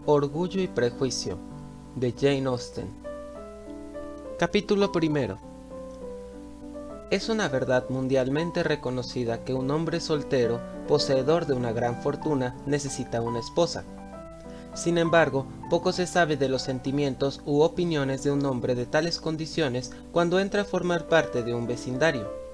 Orgullo y prejuicio, de Jane Austen. Capítulo primero. Es una verdad mundialmente reconocida que un hombre soltero, poseedor de una gran fortuna, necesita una esposa. Sin embargo, poco se sabe de los sentimientos u opiniones de un hombre de tales condiciones cuando entra a formar parte de un vecindario.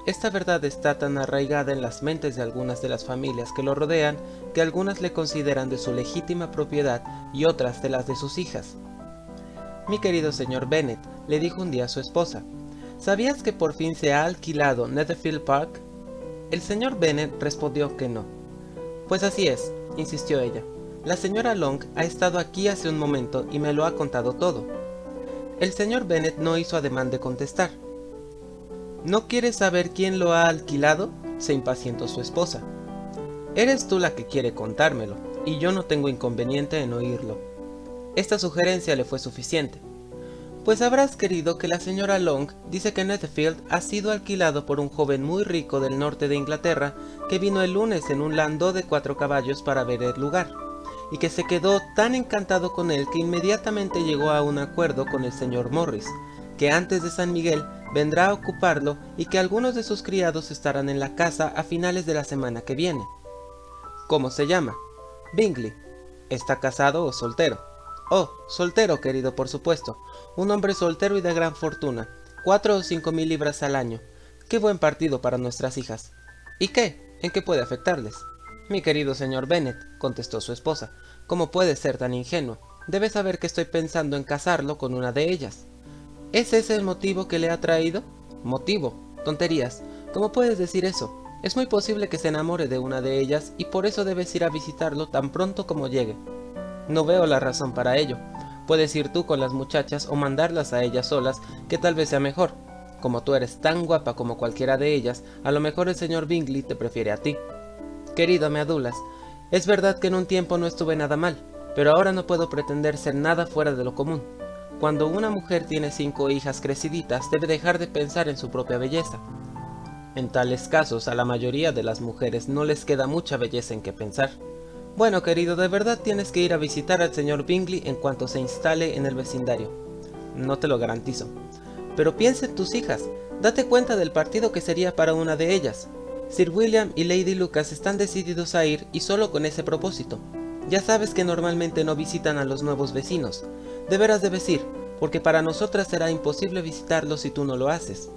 Esta verdad está tan arraigada en las mentes de algunas de las familias que lo rodean que algunas le consideran de su legítima propiedad y otras de las de sus hijas. Mi querido señor Bennet, le dijo un día a su esposa, ¿sabías que por fin se ha alquilado Netherfield Park? El señor Bennet respondió que no. Pues así es, insistió ella. La señora Long ha estado aquí hace un momento y me lo ha contado todo. El señor Bennet no hizo ademán de contestar. ¿No quieres saber quién lo ha alquilado?, se impacientó su esposa. Eres tú la que quiere contármelo, y yo no tengo inconveniente en oírlo. Esta sugerencia le fue suficiente. Pues habrás querido que la señora Long dice que Netherfield ha sido alquilado por un joven muy rico del norte de Inglaterra que vino el lunes en un landó de 4 caballos para ver el lugar, y que se quedó tan encantado con él que inmediatamente llegó a un acuerdo con el señor Morris, que antes de San Miguel vendrá a ocuparlo y que algunos de sus criados estarán en la casa a finales de la semana que viene. ¿Cómo se llama? Bingley. ¿Está casado o soltero? Oh, soltero, querido, por supuesto. Un hombre soltero y de gran fortuna. 4 o 5 mil libras al año. Qué buen partido para nuestras hijas. ¿Y qué? ¿En qué puede afectarles? Mi querido señor Bennet, contestó su esposa, ¿cómo puede ser tan ingenuo? Debe saber que estoy pensando en casarlo con una de ellas. ¿Es ese el motivo que le ha traído? ¿Motivo? Tonterías. ¿Cómo puedes decir eso? Es muy posible que se enamore de una de ellas y por eso debes ir a visitarlo tan pronto como llegue. No veo la razón para ello. Puedes ir tú con las muchachas o mandarlas a ellas solas, que tal vez sea mejor. Como tú eres tan guapa como cualquiera de ellas, a lo mejor el señor Bingley te prefiere a ti. Querido, me adulas. Es verdad que en un tiempo no estuve nada mal, pero ahora no puedo pretender ser nada fuera de lo común. Cuando una mujer tiene 5 hijas creciditas, debe dejar de pensar en su propia belleza. En tales casos, a la mayoría de las mujeres no les queda mucha belleza en qué pensar. Bueno, querido, de verdad tienes que ir a visitar al señor Bingley en cuanto se instale en el vecindario. No te lo garantizo. Pero piensa en tus hijas. Date cuenta del partido que sería para una de ellas. Sir William y Lady Lucas están decididos a ir y solo con ese propósito. Ya sabes que normalmente no visitan a los nuevos vecinos. De veras debes ir, porque para nosotras será imposible visitarlos si tú no lo haces.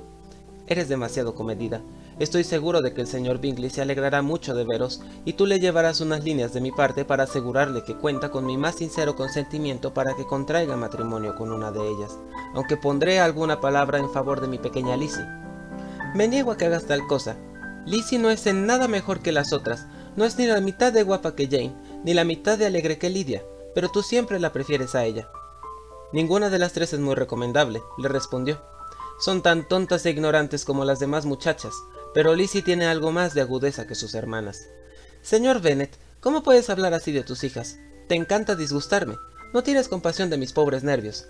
Eres demasiado comedida. Estoy seguro de que el señor Bingley se alegrará mucho de veros, y tú le llevarás unas líneas de mi parte para asegurarle que cuenta con mi más sincero consentimiento para que contraiga matrimonio con una de ellas, aunque pondré alguna palabra en favor de mi pequeña Lizzie. Me niego a que hagas tal cosa. Lizzie no es en nada mejor que las otras, no es ni la mitad de guapa que Jane, ni la mitad de alegre que Lydia, pero tú siempre la prefieres a ella. Ninguna de las tres es muy recomendable, le respondió. Son tan tontas e ignorantes como las demás muchachas, pero Lizzie tiene algo más de agudeza que sus hermanas. Señor Bennet, ¿cómo puedes hablar así de tus hijas? Te encanta disgustarme. No tienes compasión de mis pobres nervios.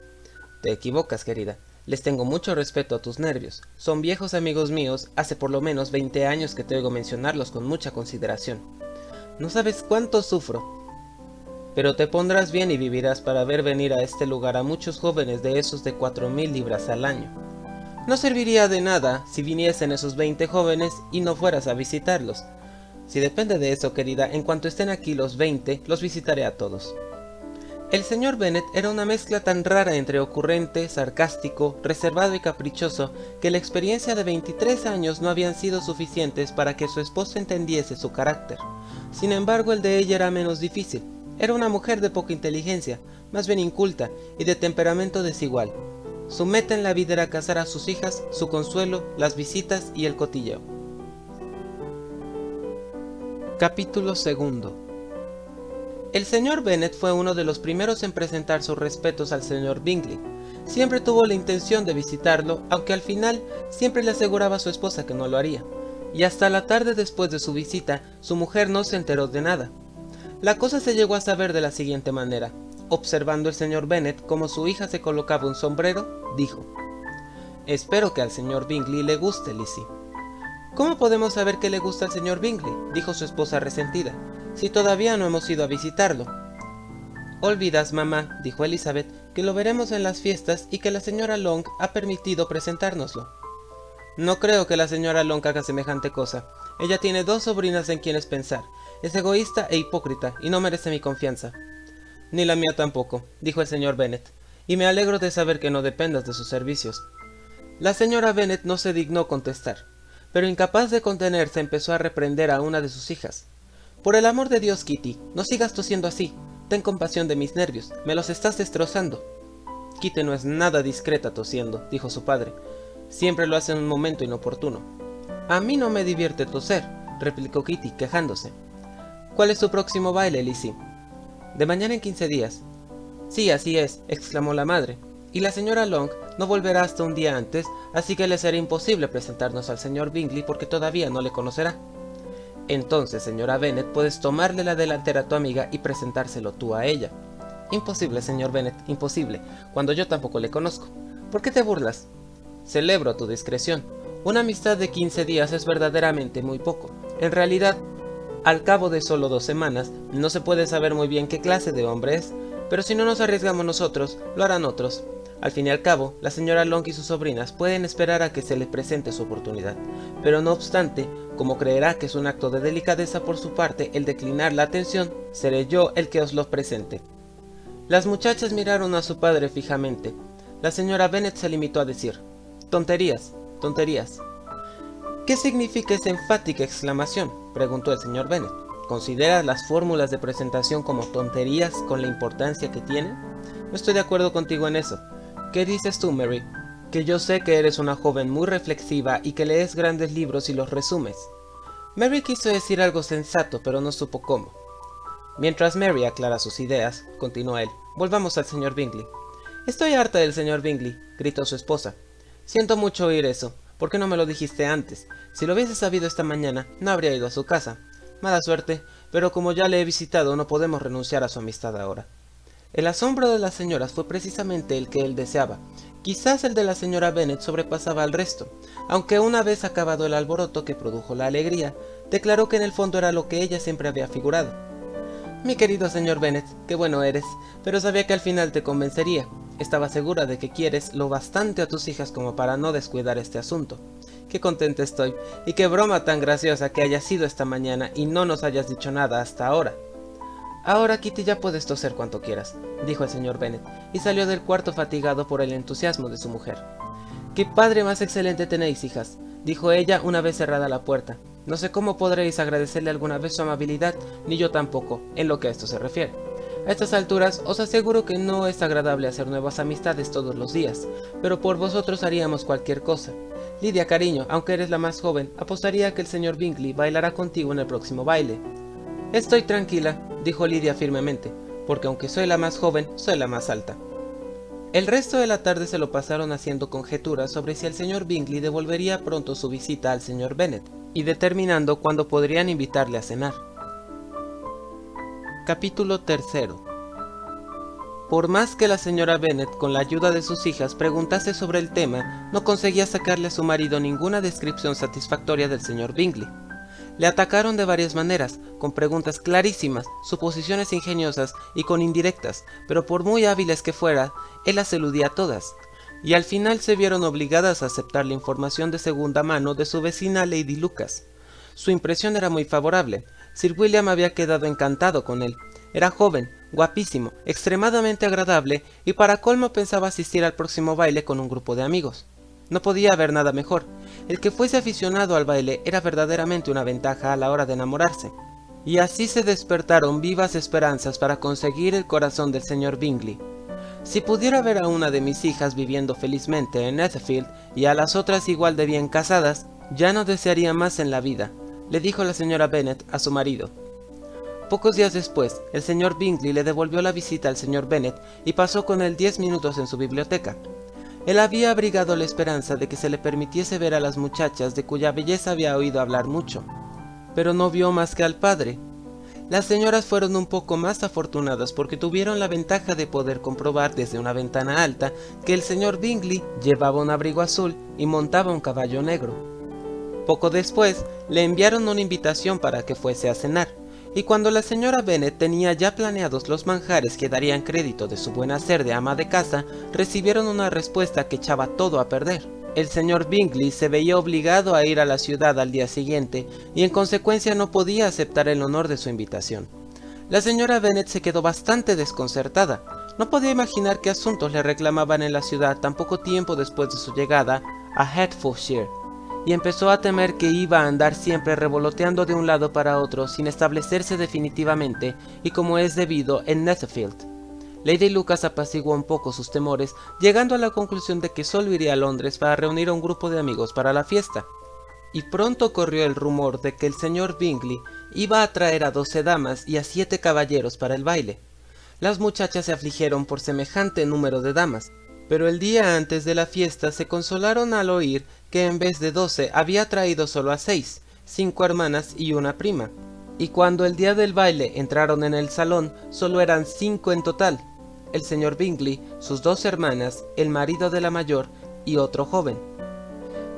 Te equivocas, querida. Les tengo mucho respeto a tus nervios. Son viejos amigos míos, hace por lo menos 20 años que te oigo mencionarlos con mucha consideración. No sabes cuánto sufro. Pero te pondrás bien y vivirás para ver venir a este lugar a muchos jóvenes de esos de 4.000 libras al año. No serviría de nada si viniesen esos 20 jóvenes y no fueras a visitarlos. Si depende de eso, querida, en cuanto estén aquí los 20, los visitaré a todos. El señor Bennet era una mezcla tan rara entre ocurrente, sarcástico, reservado y caprichoso, que la experiencia de 23 años no habían sido suficientes para que su esposa entendiese su carácter. Sin embargo, el de ella era menos difícil. Era una mujer de poca inteligencia, más bien inculta y de temperamento desigual. Su meta en la vida era casar a sus hijas, su consuelo, las visitas y el cotilleo. Capítulo segundo. El señor Bennet fue uno de los primeros en presentar sus respetos al señor Bingley. Siempre tuvo la intención de visitarlo, aunque al final siempre le aseguraba a su esposa que no lo haría. Y hasta la tarde después de su visita, su mujer no se enteró de nada. La cosa se llegó a saber de la siguiente manera. Observando el señor Bennet cómo su hija se colocaba un sombrero, dijo: «Espero que al señor Bingley le guste, Lizzie». «¿Cómo podemos saber que le gusta al señor Bingley?», dijo su esposa resentida, «si todavía no hemos ido a visitarlo». Olvidas, mamá, dijo Elizabeth, que lo veremos en las fiestas y que la señora Long ha permitido presentárnoslo. No creo que la señora Long haga semejante cosa. Ella tiene 2 sobrinas en quienes pensar. Es egoísta e hipócrita y no merece mi confianza. Ni la mía tampoco, dijo el señor Bennet, y me alegro de saber que no dependas de sus servicios. La señora Bennet no se dignó contestar, pero incapaz de contenerse empezó a reprender a una de sus hijas. Por el amor de Dios, Kitty, no sigas tosiendo así. Ten compasión de mis nervios, me los estás destrozando. Kitty no es nada discreta tosiendo, dijo su padre. Siempre lo hace en un momento inoportuno. A mí no me divierte toser, replicó Kitty, quejándose. ¿Cuál es tu próximo baile, Lizzie? De mañana en 15 días. Sí, así es, exclamó la madre. Y la señora Long no volverá hasta un día antes, así que le será imposible presentarnos al señor Bingley porque todavía no le conocerá. Entonces, señora Bennet, puedes tomarle la delantera a tu amiga y presentárselo tú a ella. Imposible, señor Bennet, imposible, cuando yo tampoco le conozco. ¿Por qué te burlas? Celebro tu discreción. Una amistad de 15 días es verdaderamente muy poco. En realidad, al cabo de solo 2 semanas, no se puede saber muy bien qué clase de hombre es, pero si no nos arriesgamos nosotros, lo harán otros. Al fin y al cabo, la señora Long y sus sobrinas pueden esperar a que se le presente su oportunidad, pero no obstante, como creerá que es un acto de delicadeza por su parte el declinar la atención, seré yo el que os lo presente. Las muchachas miraron a su padre fijamente. La señora Bennet se limitó a decir: tonterías, tonterías. ¿Qué significa esa enfática exclamación?, preguntó el señor Bennet. ¿Consideras las fórmulas de presentación como tonterías con la importancia que tienen? No estoy de acuerdo contigo en eso. ¿Qué dices tú, Mary? Que yo sé que eres una joven muy reflexiva y que lees grandes libros y los resumes. Mary quiso decir algo sensato, pero no supo cómo. Mientras Mary aclara sus ideas, continuó él, volvamos al señor Bingley. Estoy harta del señor Bingley, gritó su esposa. Siento mucho oír eso. ¿Por qué no me lo dijiste antes? Si lo hubiese sabido esta mañana, no habría ido a su casa. Mala suerte, pero como ya le he visitado, no podemos renunciar a su amistad ahora. El asombro de las señoras fue precisamente el que él deseaba. Quizás el de la señora Bennet sobrepasaba al resto, aunque una vez acabado el alboroto que produjo la alegría, declaró que en el fondo era lo que ella siempre había figurado. Mi querido señor Bennet, qué bueno eres, pero sabía que al final te convencería. Estaba segura de que quieres lo bastante a tus hijas como para no descuidar este asunto. Qué contenta estoy, y qué broma tan graciosa que hayas sido esta mañana y no nos hayas dicho nada hasta ahora. Ahora, Kitty, ya puedes toser cuanto quieras, dijo el señor Bennet, y salió del cuarto fatigado por el entusiasmo de su mujer. ¡Qué padre más excelente tenéis, hijas!, dijo ella una vez cerrada la puerta. No sé cómo podréis agradecerle alguna vez su amabilidad, ni yo tampoco, en lo que a esto se refiere. A estas alturas os aseguro que no es agradable hacer nuevas amistades todos los días, pero por vosotros haríamos cualquier cosa. Lidia, cariño, aunque eres la más joven, apostaría que el señor Bingley bailará contigo en el próximo baile. Estoy tranquila, dijo Lidia firmemente, porque aunque soy la más joven, soy la más alta. El resto de la tarde se lo pasaron haciendo conjeturas sobre si el señor Bingley devolvería pronto su visita al señor Bennet, y determinando cuándo podrían invitarle a cenar. Capítulo 3. Por más que la señora Bennet, con la ayuda de sus hijas, preguntase sobre el tema, no conseguía sacarle a su marido ninguna descripción satisfactoria del señor Bingley. Le atacaron de varias maneras, con preguntas clarísimas, suposiciones ingeniosas y con indirectas, pero por muy hábiles que fuera, él las eludía todas, y al final se vieron obligadas a aceptar la información de segunda mano de su vecina Lady Lucas. Su impresión era muy favorable. Sir William había quedado encantado con él. Era joven, guapísimo, extremadamente agradable, y para colmo pensaba asistir al próximo baile con un grupo de amigos. No podía haber nada mejor. El que fuese aficionado al baile era verdaderamente una ventaja a la hora de enamorarse. Y así se despertaron vivas esperanzas para conseguir el corazón del señor Bingley. Si pudiera ver a una de mis hijas viviendo felizmente en Netherfield y a las otras igual de bien casadas, ya no desearía más en la vida, le dijo la señora Bennet a su marido. Pocos días después, el señor Bingley le devolvió la visita al señor Bennet y pasó con él 10 minutos en su biblioteca. Él había abrigado la esperanza de que se le permitiese ver a las muchachas de cuya belleza había oído hablar mucho, pero no vio más que al padre. Las señoras fueron un poco más afortunadas porque tuvieron la ventaja de poder comprobar desde una ventana alta que el señor Bingley llevaba un abrigo azul y montaba un caballo negro. Poco después le enviaron una invitación para que fuese a cenar, y cuando la señora Bennet tenía ya planeados los manjares que darían crédito de su buen hacer de ama de casa, recibieron una respuesta que echaba todo a perder. El señor Bingley se veía obligado a ir a la ciudad al día siguiente y en consecuencia no podía aceptar el honor de su invitación. La señora Bennet se quedó bastante desconcertada. No podía imaginar qué asuntos le reclamaban en la ciudad tan poco tiempo después de su llegada a Hertfordshire, y empezó a temer que iba a andar siempre revoloteando de un lado para otro sin establecerse definitivamente y como es debido en Netherfield. Lady Lucas apaciguó un poco sus temores, llegando a la conclusión de que solo iría a Londres para reunir a un grupo de amigos para la fiesta. Y pronto corrió el rumor de que el señor Bingley iba a traer a 12 damas y a 7 caballeros para el baile. Las muchachas se afligieron por semejante número de damas, pero el día antes de la fiesta se consolaron al oír que en vez de 12 había traído solo a 6, 5 hermanas y una prima. Y cuando el día del baile entraron en el salón, solo eran 5 en total: el señor Bingley, sus 2 hermanas, el marido de la mayor y otro joven.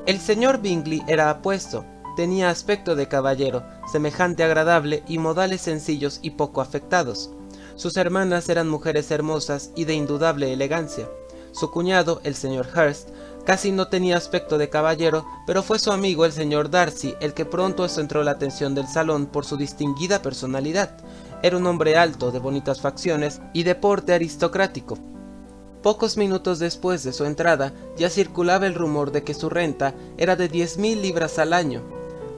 El señor Bingley era apuesto, tenía aspecto de caballero, semejante agradable y modales sencillos y poco afectados. Sus hermanas eran mujeres hermosas y de indudable elegancia. Su cuñado, el señor Hurst, casi no tenía aspecto de caballero, pero fue su amigo el señor Darcy el que pronto centró la atención del salón por su distinguida personalidad. Era un hombre alto, de bonitas facciones y de porte aristocrático. Pocos minutos después de su entrada, ya circulaba el rumor de que su renta era de 10.000 libras al año.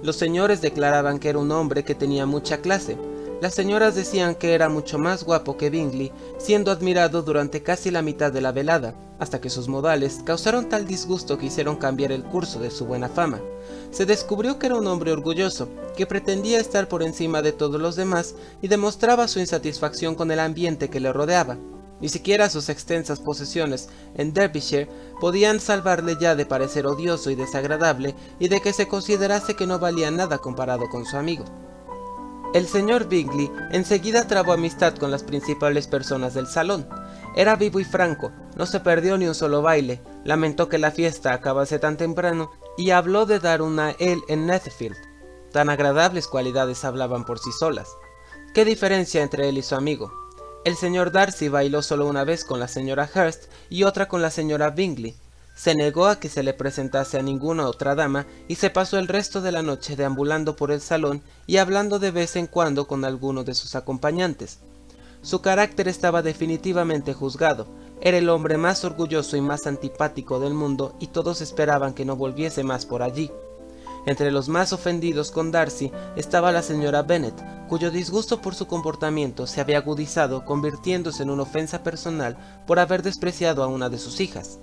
Los señores declaraban que era un hombre que tenía mucha clase. Las señoras decían que era mucho más guapo que Bingley, siendo admirado durante casi la mitad de la velada, hasta que sus modales causaron tal disgusto que hicieron cambiar el curso de su buena fama. Se descubrió que era un hombre orgulloso, que pretendía estar por encima de todos los demás y demostraba su insatisfacción con el ambiente que le rodeaba. Ni siquiera sus extensas posesiones en Derbyshire podían salvarle ya de parecer odioso y desagradable y de que se considerase que no valía nada comparado con su amigo. El señor Bingley enseguida trabó amistad con las principales personas del salón. Era vivo y franco, no se perdió ni un solo baile, lamentó que la fiesta acabase tan temprano y habló de dar una él en Netherfield. Tan agradables cualidades hablaban por sí solas. ¿Qué diferencia entre él y su amigo? El señor Darcy bailó solo una vez con la señora Hurst y otra con la señora Bingley. Se negó a que se le presentase a ninguna otra dama y se pasó el resto de la noche deambulando por el salón y hablando de vez en cuando con alguno de sus acompañantes. Su carácter estaba definitivamente juzgado, era el hombre más orgulloso y más antipático del mundo y todos esperaban que no volviese más por allí. Entre los más ofendidos con Darcy estaba la señora Bennet, cuyo disgusto por su comportamiento se había agudizado, convirtiéndose en una ofensa personal por haber despreciado a una de sus hijas.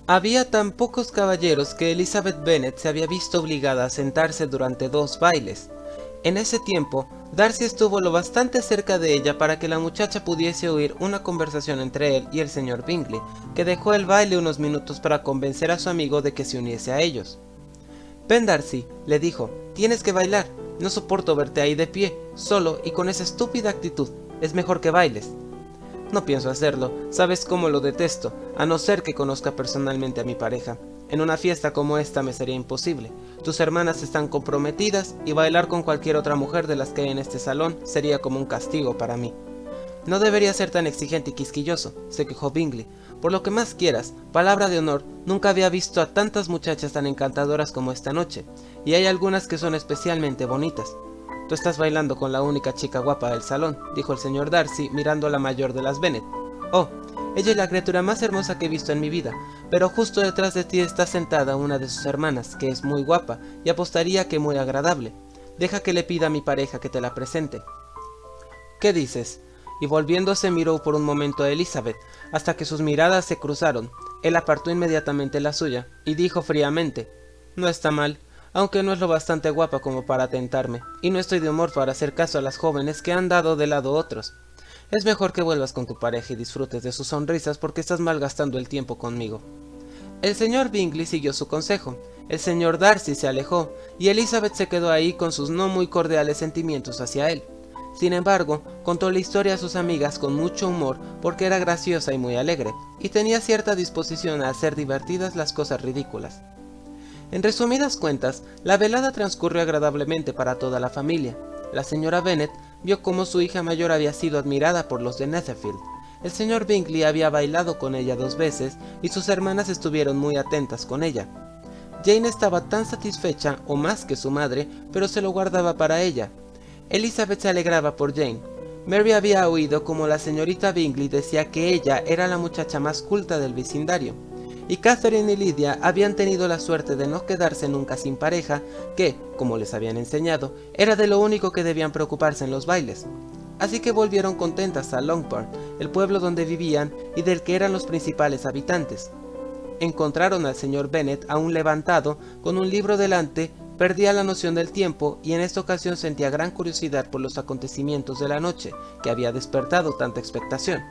Había tan pocos caballeros que Elizabeth Bennet se había visto obligada a sentarse durante 2 bailes. En ese tiempo, Darcy estuvo lo bastante cerca de ella para que la muchacha pudiese oír una conversación entre él y el señor Bingley, que dejó el baile unos minutos para convencer a su amigo de que se uniese a ellos. «Ven, Darcy», le dijo, «tienes que bailar. No soporto verte ahí de pie, solo y con esa estúpida actitud. Es mejor que bailes». «No pienso hacerlo, sabes cómo lo detesto, a no ser que conozca personalmente a mi pareja. En una fiesta como esta me sería imposible. Tus hermanas están comprometidas y bailar con cualquier otra mujer de las que hay en este salón sería como un castigo para mí». «No debería ser tan exigente y quisquilloso», se quejó Bingley. «Por lo que más quieras, palabra de honor, nunca había visto a tantas muchachas tan encantadoras como esta noche, y hay algunas que son especialmente bonitas». «Tú estás bailando con la única chica guapa del salón», dijo el señor Darcy mirando a la mayor de las Bennet. «Oh, ella es la criatura más hermosa que he visto en mi vida, pero justo detrás de ti está sentada una de sus hermanas, que es muy guapa, y apostaría que muy agradable. Deja que le pida a mi pareja que te la presente». «¿Qué dices?», y volviéndose miró por un momento a Elizabeth, hasta que sus miradas se cruzaron. Él apartó inmediatamente la suya, y dijo fríamente, «No está mal, aunque no es lo bastante guapa como para tentarme, y no estoy de humor para hacer caso a las jóvenes que han dado de lado otros. Es mejor que vuelvas con tu pareja y disfrutes de sus sonrisas porque estás malgastando el tiempo conmigo». El señor Bingley siguió su consejo, el señor Darcy se alejó, y Elizabeth se quedó ahí con sus no muy cordiales sentimientos hacia él. Sin embargo, contó la historia a sus amigas con mucho humor porque era graciosa y muy alegre, y tenía cierta disposición a hacer divertidas las cosas ridículas. En resumidas cuentas, la velada transcurrió agradablemente para toda la familia. La señora Bennet vio cómo su hija mayor había sido admirada por los de Netherfield. El señor Bingley había bailado con ella 2 veces y sus hermanas estuvieron muy atentas con ella. Jane estaba tan satisfecha, o más que su madre, pero se lo guardaba para ella. Elizabeth se alegraba por Jane. Mary había oído como la señorita Bingley decía que ella era la muchacha más culta del vecindario, y Catherine y Lydia habían tenido la suerte de no quedarse nunca sin pareja, que, como les habían enseñado, era de lo único que debían preocuparse en los bailes. Así que volvieron contentas a Longbourn, el pueblo donde vivían y del que eran los principales habitantes. Encontraron al señor Bennet aún levantado, con un libro delante. Perdía la noción del tiempo y en esta ocasión sentía gran curiosidad por los acontecimientos de la noche, que había despertado tanta expectación.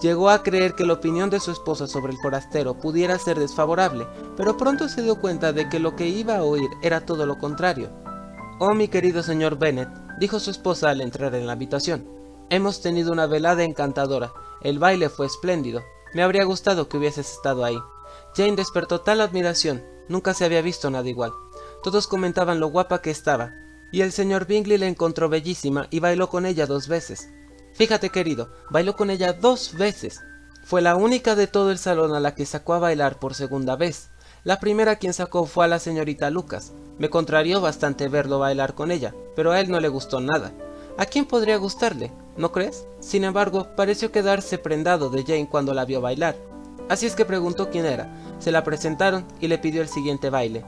Llegó a creer que la opinión de su esposa sobre el forastero pudiera ser desfavorable, pero pronto se dio cuenta de que lo que iba a oír era todo lo contrario. «Oh, mi querido señor Bennet», dijo su esposa al entrar en la habitación, «hemos tenido una velada encantadora, el baile fue espléndido, me habría gustado que hubieses estado ahí». Jane despertó tal admiración, nunca se había visto nada igual. Todos comentaban lo guapa que estaba, y el señor Bingley la encontró bellísima y bailó con ella 2 veces. Fíjate, querido, bailó con ella 2 veces. Fue la única de todo el salón a la que sacó a bailar por segunda vez. La primera quien sacó fue a la señorita Lucas. Me contrarió bastante verlo bailar con ella, pero a él no le gustó nada. ¿A quién podría gustarle? ¿No crees? Sin embargo, pareció quedarse prendado de Jane cuando la vio bailar. Así es que preguntó quién era. Se la presentaron y le pidió el siguiente baile.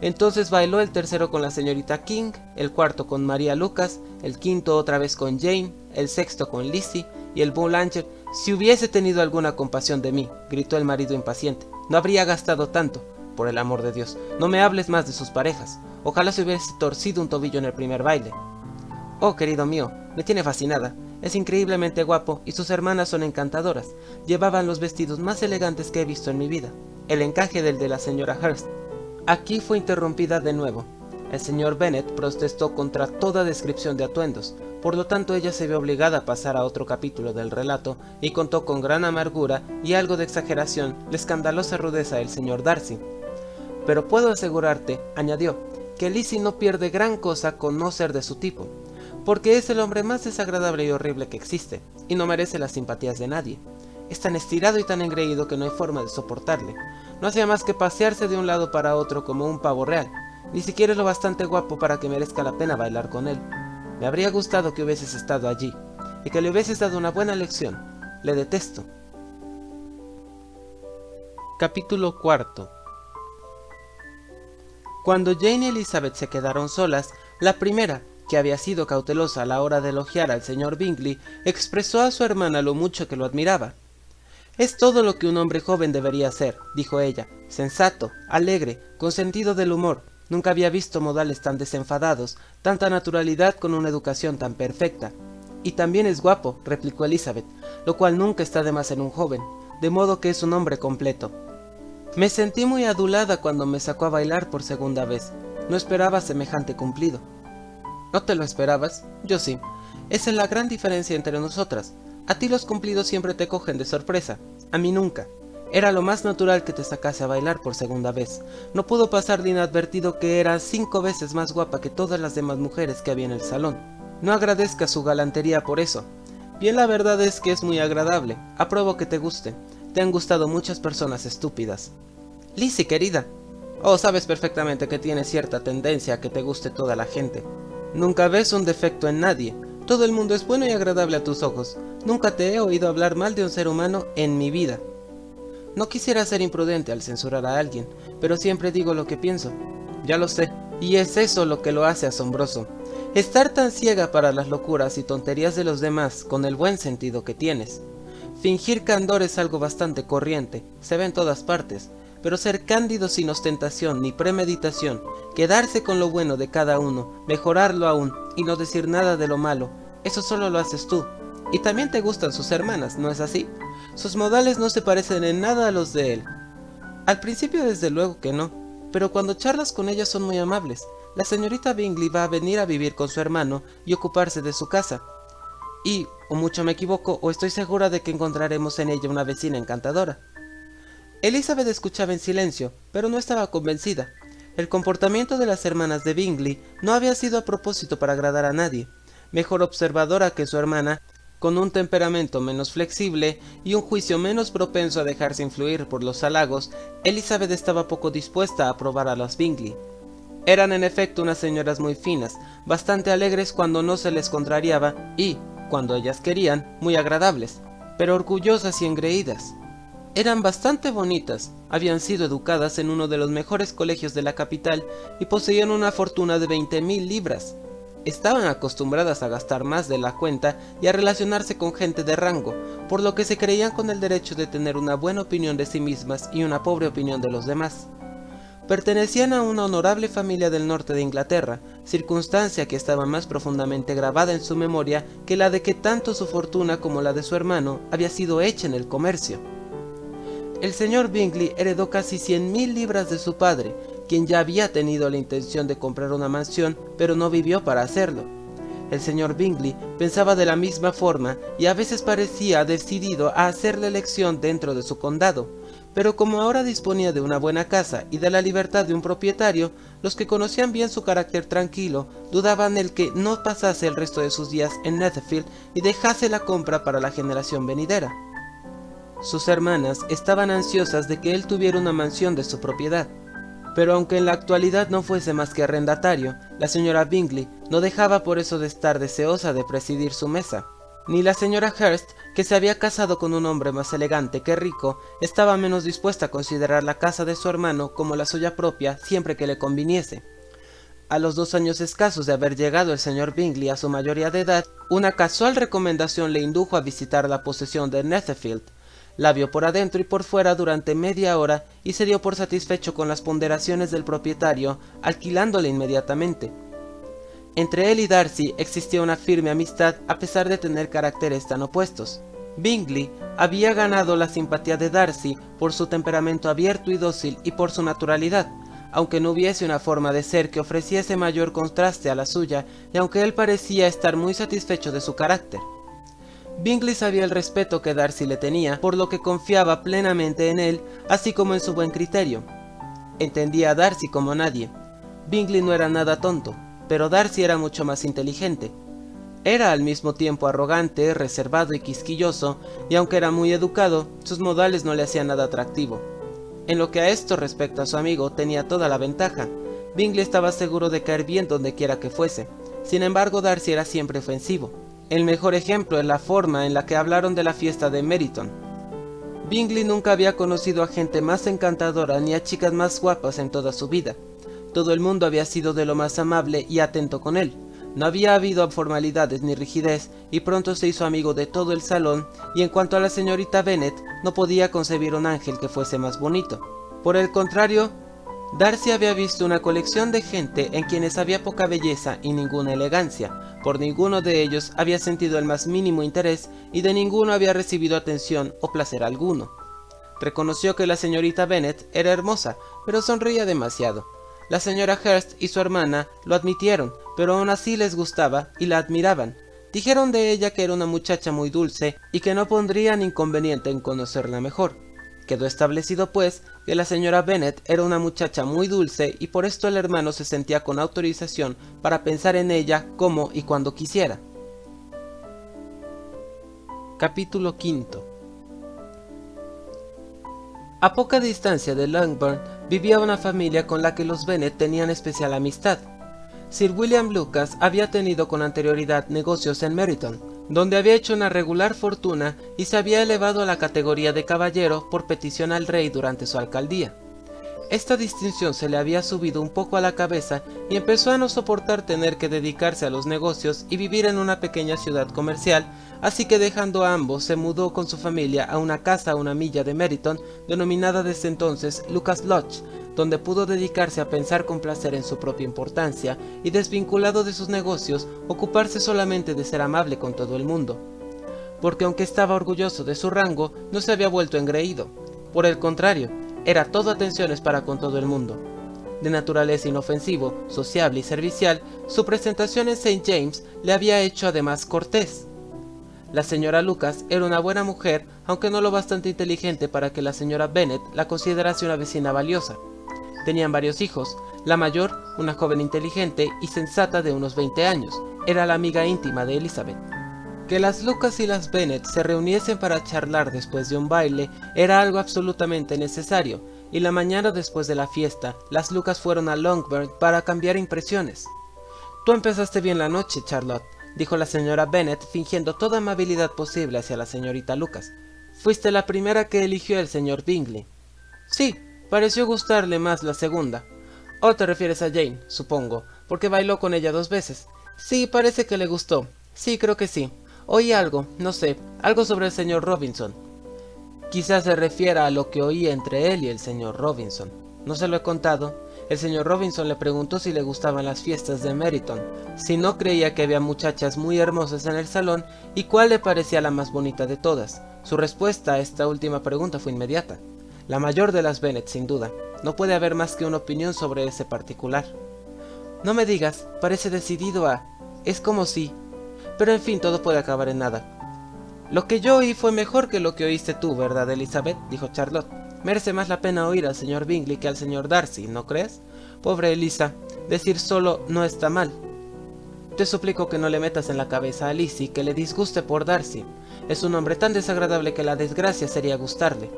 Entonces bailó el tercero con la señorita King, el cuarto con María Lucas, el quinto otra vez con Jane, el sexto con Lizzie y el Boulanger. «Si hubiese tenido alguna compasión de mí», gritó el marido impaciente, «no habría gastado tanto. Por el amor de Dios, no me hables más de sus parejas. Ojalá se hubiese torcido un tobillo en el primer baile». «Oh, querido mío, me tiene fascinada. Es increíblemente guapo y sus hermanas son encantadoras. Llevaban los vestidos más elegantes que he visto en mi vida. El encaje del de la señora Hurst». Aquí fue interrumpida de nuevo. El señor Bennet protestó contra toda descripción de atuendos, por lo tanto ella se vio obligada a pasar a otro capítulo del relato y contó con gran amargura y algo de exageración la escandalosa rudeza del señor Darcy. «Pero puedo asegurarte», añadió, «que Lizzie no pierde gran cosa con no ser de su tipo, porque es el hombre más desagradable y horrible que existe, y no merece las simpatías de nadie. Es tan estirado y tan engreído que no hay forma de soportarle. No hacía más que pasearse de un lado para otro como un pavo real. Ni siquiera es lo bastante guapo para que merezca la pena bailar con él. Me habría gustado que hubieses estado allí, y que le hubieses dado una buena lección. Le detesto». Capítulo 4. Cuando Jane y Elizabeth se quedaron solas, la primera, que había sido cautelosa a la hora de elogiar al señor Bingley, expresó a su hermana lo mucho que lo admiraba. «Es todo lo que un hombre joven debería ser», dijo ella, «sensato, alegre, con sentido del humor. Nunca había visto modales tan desenfadados, tanta naturalidad con una educación tan perfecta». «Y también es guapo», replicó Elizabeth, «lo cual nunca está de más en un joven, de modo que es un hombre completo». «Me sentí muy adulada cuando me sacó a bailar por segunda vez. No esperaba semejante cumplido». «¿No te lo esperabas? Yo sí. Esa es la gran diferencia entre nosotras. A ti los cumplidos siempre te cogen de sorpresa, a mí nunca. Era lo más natural que te sacase a bailar por segunda vez. No pudo pasar de inadvertido que era 5 veces más guapa que todas las demás mujeres que había en el salón. No agradezcas su galantería por eso. Bien, la verdad es que es muy agradable. Apruebo que te guste. Te han gustado muchas personas estúpidas». «Lizzie, querida». «Oh, sabes perfectamente que tienes cierta tendencia a que te guste toda la gente. Nunca ves un defecto en nadie. Todo el mundo es bueno y agradable a tus ojos. Nunca te he oído hablar mal de un ser humano en mi vida». «No quisiera ser imprudente al censurar a alguien, pero siempre digo lo que pienso». «Ya lo sé, y es eso lo que lo hace asombroso. Estar tan ciega para las locuras y tonterías de los demás con el buen sentido que tienes. Fingir candor es algo bastante corriente, se ve en todas partes, pero ser cándido sin ostentación ni premeditación, quedarse con lo bueno de cada uno, mejorarlo aún y no decir nada de lo malo, eso solo lo haces tú. Y también te gustan sus hermanas, ¿no es así? Sus modales no se parecen en nada a los de él». «Al principio desde luego que no, pero cuando charlas con ellas son muy amables. La señorita Bingley va a venir a vivir con su hermano y ocuparse de su casa. Y, o mucho me equivoco, o estoy segura de que encontraremos en ella una vecina encantadora». Elizabeth escuchaba en silencio, pero no estaba convencida. El comportamiento de las hermanas de Bingley no había sido a propósito para agradar a nadie. mejor observadora que su hermana, con un temperamento menos flexible y un juicio menos propenso a dejarse influir por los halagos, Elizabeth estaba poco dispuesta a aprobar a las Bingley. Eran en efecto unas señoras muy finas, bastante alegres cuando no se les contrariaba y, cuando ellas querían, muy agradables, pero orgullosas y engreídas. Eran bastante bonitas, habían sido educadas en uno de los mejores colegios de la capital y poseían una fortuna de 20.000 libras. Estaban acostumbradas a gastar más de la cuenta y a relacionarse con gente de rango, por lo que se creían con el derecho de tener una buena opinión de sí mismas y una pobre opinión de los demás. Pertenecían a una honorable familia del norte de Inglaterra, circunstancia que estaba más profundamente grabada en su memoria que la de que tanto su fortuna como la de su hermano había sido hecha en el comercio. El señor Bingley heredó casi 100.000 libras de su padre, quien ya había tenido la intención de comprar una mansión, pero no vivió para hacerlo. El señor Bingley pensaba de la misma forma y a veces parecía decidido a hacer la elección dentro de su condado, pero como ahora disponía de una buena casa y de la libertad de un propietario, los que conocían bien su carácter tranquilo dudaban el que no pasase el resto de sus días en Netherfield y dejase la compra para la generación venidera. Sus hermanas estaban ansiosas de que él tuviera una mansión de su propiedad, pero aunque en la actualidad no fuese más que arrendatario, la señora Bingley no dejaba por eso de estar deseosa de presidir su mesa. Ni la señora Hurst, que se había casado con un hombre más elegante que rico, estaba menos dispuesta a considerar la casa de su hermano como la suya propia siempre que le conviniese. A los 2 años escasos de haber llegado el señor Bingley a su mayoría de edad, una casual recomendación le indujo a visitar la posesión de Netherfield. La vio por adentro y por fuera durante media hora y se dio por satisfecho con las ponderaciones del propietario, alquilándole inmediatamente. Entre él y Darcy existía una firme amistad a pesar de tener caracteres tan opuestos. Bingley había ganado la simpatía de Darcy por su temperamento abierto y dócil y por su naturalidad, aunque no hubiese una forma de ser que ofreciese mayor contraste a la suya y aunque él parecía estar muy satisfecho de su carácter. Bingley sabía el respeto que Darcy le tenía, por lo que confiaba plenamente en él, así como en su buen criterio. Entendía a Darcy como nadie. Bingley no era nada tonto, pero Darcy era mucho más inteligente. Era al mismo tiempo arrogante, reservado y quisquilloso, y aunque era muy educado, sus modales no le hacían nada atractivo. En lo que a esto respecta a su amigo, tenía toda la ventaja. Bingley estaba seguro de caer bien donde quiera que fuese. Sin embargo, Darcy era siempre ofensivo. El mejor ejemplo es la forma en la que hablaron de la fiesta de Meryton. Bingley nunca había conocido a gente más encantadora ni a chicas más guapas en toda su vida. Todo el mundo había sido de lo más amable y atento con él. No había habido formalidades ni rigidez y pronto se hizo amigo de todo el salón, y en cuanto a la señorita Bennet, no podía concebir un ángel que fuese más bonito. Por el contrario, Darcy había visto una colección de gente en quienes había poca belleza y ninguna elegancia. Por ninguno de ellos había sentido el más mínimo interés y de ninguno había recibido atención o placer alguno. Reconoció que la señorita Bennet era hermosa, pero sonreía demasiado. La señora Hurst y su hermana lo admitieron, pero aún así les gustaba y la admiraban. Dijeron de ella que era una muchacha muy dulce y que no pondrían inconveniente en conocerla mejor. Quedó establecido pues que la señora Bennet era una muchacha muy dulce y por esto el hermano se sentía con autorización para pensar en ella como y cuando quisiera. Capítulo 5. A poca distancia de Longbourn vivía una familia con la que los Bennet tenían especial amistad. Sir William Lucas había tenido con anterioridad negocios en Meryton, donde había hecho una regular fortuna y se había elevado a la categoría de caballero por petición al rey durante su alcaldía. Esta distinción se le había subido un poco a la cabeza y empezó a no soportar tener que dedicarse a los negocios y vivir en una pequeña ciudad comercial, así que dejando a ambos se mudó con su familia a una casa a 1 milla de Meryton, denominada desde entonces Lucas Lodge, donde pudo dedicarse a pensar con placer en su propia importancia y, desvinculado de sus negocios, ocuparse solamente de ser amable con todo el mundo. Porque aunque estaba orgulloso de su rango, no se había vuelto engreído. Por el contrario, era todo atenciones para con todo el mundo. De naturaleza inofensivo, sociable y servicial, su presentación en St. James le había hecho además cortés. La señora Lucas era una buena mujer, aunque no lo bastante inteligente para que la señora Bennet la considerase una vecina valiosa. Tenían varios hijos, la mayor, una joven inteligente y sensata de unos 20 años, era la amiga íntima de Elizabeth. Que las Lucas y las Bennet se reuniesen para charlar después de un baile era algo absolutamente necesario, y la mañana después de la fiesta, las Lucas fueron a Longbourn para cambiar impresiones. «Tú empezaste bien la noche, Charlotte», dijo la señora Bennet fingiendo toda amabilidad posible hacia la señorita Lucas. «Fuiste la primera que eligió el señor Bingley». «Sí, pareció gustarle más la segunda». «Oh, te refieres a Jane, supongo, porque bailó con ella 2 veces». «Sí, parece que le gustó. Sí, creo que sí. Oí algo, no sé, algo sobre el señor Robinson». «Quizás se refiera a lo que oí entre él y el señor Robinson. ¿No se lo he contado? El señor Robinson le preguntó si le gustaban las fiestas de Meryton, si no creía que había muchachas muy hermosas en el salón y cuál le parecía la más bonita de todas. Su respuesta a esta última pregunta fue inmediata. La mayor de las Bennet, sin duda. No puede haber más que una opinión sobre ese particular». «No me digas, parece decidido a... Es como si... Pero en fin, todo puede acabar en nada». «Lo que yo oí fue mejor que lo que oíste tú, ¿verdad, Elizabeth?», dijo Charlotte. «Merece más la pena oír al señor Bingley que al señor Darcy, ¿no crees? Pobre Elisa, decir solo no está mal. Te suplico que no le metas en la cabeza a Lizzie que le disguste por Darcy. Es un hombre tan desagradable que la desgracia sería gustarle.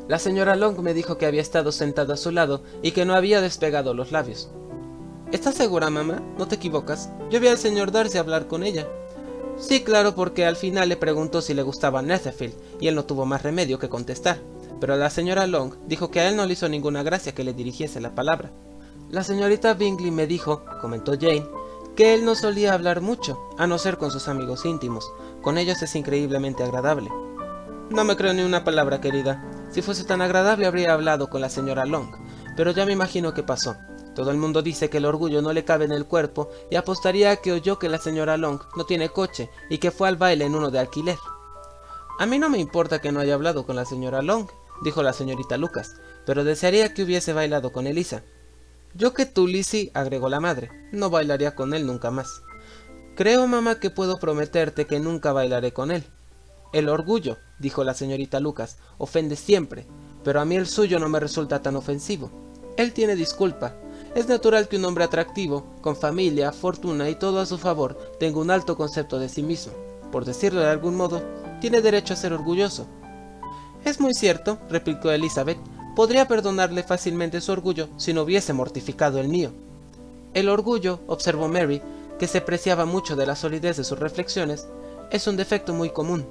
La señora Long me dijo que había estado sentada a su lado y que no había despegado los labios». «¿Estás segura, mamá? No te equivocas. Yo vi al señor Darcy hablar con ella». «Sí, claro, porque al final le preguntó si le gustaba Netherfield, y él no tuvo más remedio que contestar. Pero la señora Long dijo que a él no le hizo ninguna gracia que le dirigiese la palabra». «La señorita Bingley me dijo», comentó Jane, «que él no solía hablar mucho, a no ser con sus amigos íntimos. Con ellos es increíblemente agradable». «No me creo ni una palabra, querida. Si fuese tan agradable habría hablado con la señora Long, pero ya me imagino qué pasó. Todo el mundo dice que el orgullo no le cabe en el cuerpo y apostaría a que oyó que la señora Long no tiene coche y que fue al baile en uno de alquiler». «A mí no me importa que no haya hablado con la señora Long», dijo la señorita Lucas, «pero desearía que hubiese bailado con Elisa». «Yo que tú, Lizzie», agregó la madre, «no bailaría con él nunca más». «Creo, mamá, que puedo prometerte que nunca bailaré con él». «El orgullo», dijo la señorita Lucas, «ofende siempre, pero a mí el suyo no me resulta tan ofensivo. Él tiene disculpa. Es natural que un hombre atractivo, con familia, fortuna y todo a su favor, tenga un alto concepto de sí mismo. Por decirlo de algún modo, tiene derecho a ser orgulloso». «Es muy cierto», replicó Elizabeth. «Podría perdonarle fácilmente su orgullo si no hubiese mortificado el mío». «El orgullo», observó Mary, que se preciaba mucho de la solidez de sus reflexiones, «es un defecto muy común.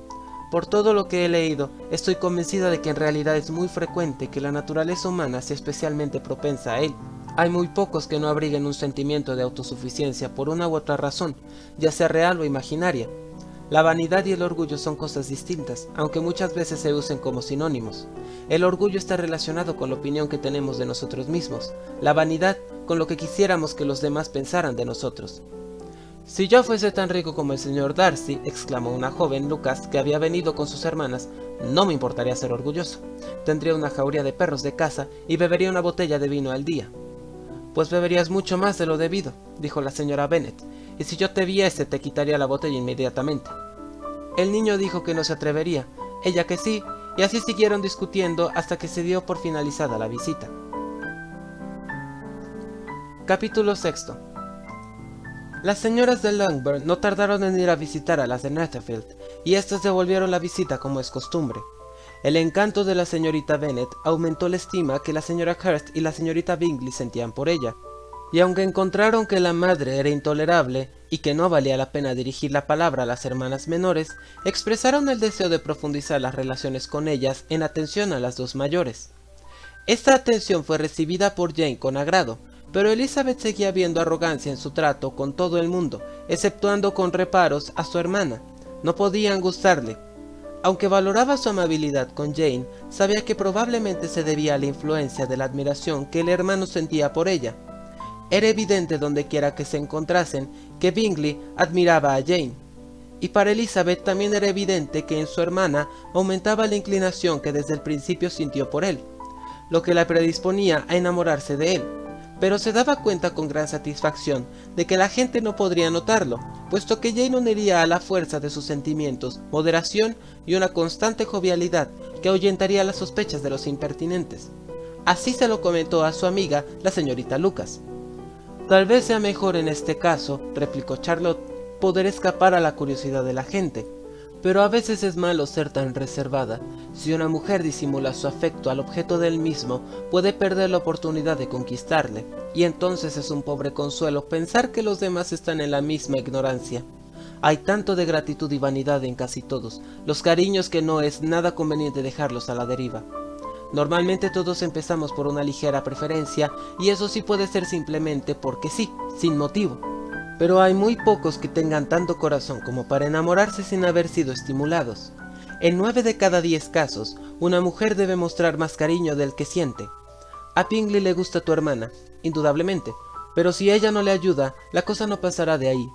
Por todo lo que he leído, estoy convencida de que en realidad es muy frecuente que la naturaleza humana sea especialmente propensa a él. Hay muy pocos que no abriguen un sentimiento de autosuficiencia por una u otra razón, ya sea real o imaginaria. La vanidad y el orgullo son cosas distintas, aunque muchas veces se usen como sinónimos. El orgullo está relacionado con la opinión que tenemos de nosotros mismos, la vanidad con lo que quisiéramos que los demás pensaran de nosotros». «Si yo fuese tan rico como el señor Darcy», exclamó una joven Lucas que había venido con sus hermanas, «no me importaría ser orgulloso. Tendría una jauría de perros de caza y bebería una botella de vino al día». «Pues beberías mucho más de lo debido», dijo la señora Bennet, «y si yo te viese te quitaría la botella inmediatamente». El niño dijo que no se atrevería, ella que sí, y así siguieron discutiendo hasta que se dio por finalizada la visita. Capítulo 6. Las señoras de Longbourn no tardaron en ir a visitar a las de Netherfield, y éstas devolvieron la visita como es costumbre. El encanto de la señorita Bennet aumentó la estima que la señora Hurst y la señorita Bingley sentían por ella, y aunque encontraron que la madre era intolerable y que no valía la pena dirigir la palabra a las hermanas menores, expresaron el deseo de profundizar las relaciones con ellas en atención a las 2 mayores. Esta atención fue recibida por Jane con agrado, pero Elizabeth seguía viendo arrogancia en su trato con todo el mundo, exceptuando con reparos a su hermana. No podían gustarle. Aunque valoraba su amabilidad con Jane, sabía que probablemente se debía a la influencia de la admiración que el hermano sentía por ella. Era evidente dondequiera que se encontrasen que Bingley admiraba a Jane, y para Elizabeth también era evidente que en su hermana aumentaba la inclinación que desde el principio sintió por él, lo que la predisponía a enamorarse de él. Pero se daba cuenta con gran satisfacción de que la gente no podría notarlo, puesto que Jane uniría a la fuerza de sus sentimientos moderación y una constante jovialidad que ahuyentaría las sospechas de los impertinentes. Así se lo comentó a su amiga, la señorita Lucas. «Tal vez sea mejor en este caso», replicó Charlotte, poder escapar a la curiosidad de la gente. Pero a veces es malo ser tan reservada. Si una mujer disimula su afecto al objeto del mismo, puede perder la oportunidad de conquistarle, y entonces es un pobre consuelo pensar que los demás están en la misma ignorancia. Hay tanto de gratitud y vanidad en casi todos, los cariños que no es nada conveniente dejarlos a la deriva. Normalmente todos empezamos por una ligera preferencia, y eso sí puede ser simplemente porque sí, sin motivo. Pero hay muy pocos que tengan tanto corazón como para enamorarse sin haber sido estimulados. En 9 de cada 10 casos, una mujer debe mostrar más cariño del que siente. A Bingley le gusta tu hermana, indudablemente, pero si ella no le ayuda, la cosa no pasará de ahí.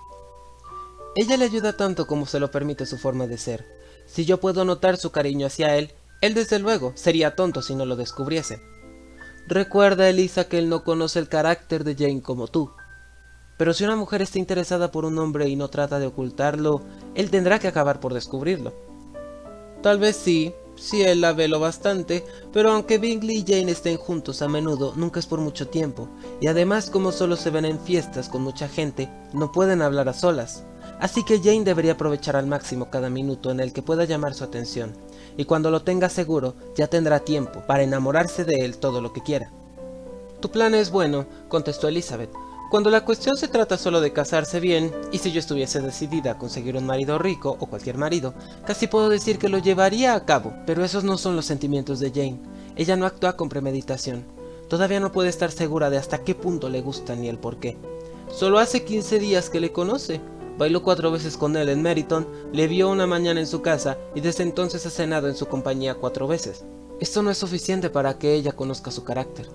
Ella le ayuda tanto como se lo permite su forma de ser. Si yo puedo notar su cariño hacia él desde luego sería tonto si no lo descubriese. Recuerda, Elisa, que él no conoce el carácter de Jane como tú. Pero si una mujer está interesada por un hombre y no trata de ocultarlo, él tendrá que acabar por descubrirlo. Tal vez sí, si él la ve lo bastante, pero aunque Bingley y Jane estén juntos a menudo, nunca es por mucho tiempo, y además como solo se ven en fiestas con mucha gente, no pueden hablar a solas. Así que Jane debería aprovechar al máximo cada minuto en el que pueda llamar su atención, y cuando lo tenga seguro, ya tendrá tiempo para enamorarse de él todo lo que quiera. Tu plan es bueno, contestó Elizabeth. Cuando la cuestión se trata solo de casarse bien, y si yo estuviese decidida a conseguir un marido rico o cualquier marido, casi puedo decir que lo llevaría a cabo, pero esos no son los sentimientos de Jane. Ella no actúa con premeditación. Todavía no puede estar segura de hasta qué punto le gusta ni el por qué. Solo hace 15 días que le conoce. Bailó 4 veces con él en Meryton, le vio una mañana en su casa y desde entonces ha cenado en su compañía 4 veces. Esto no es suficiente para que ella conozca su carácter.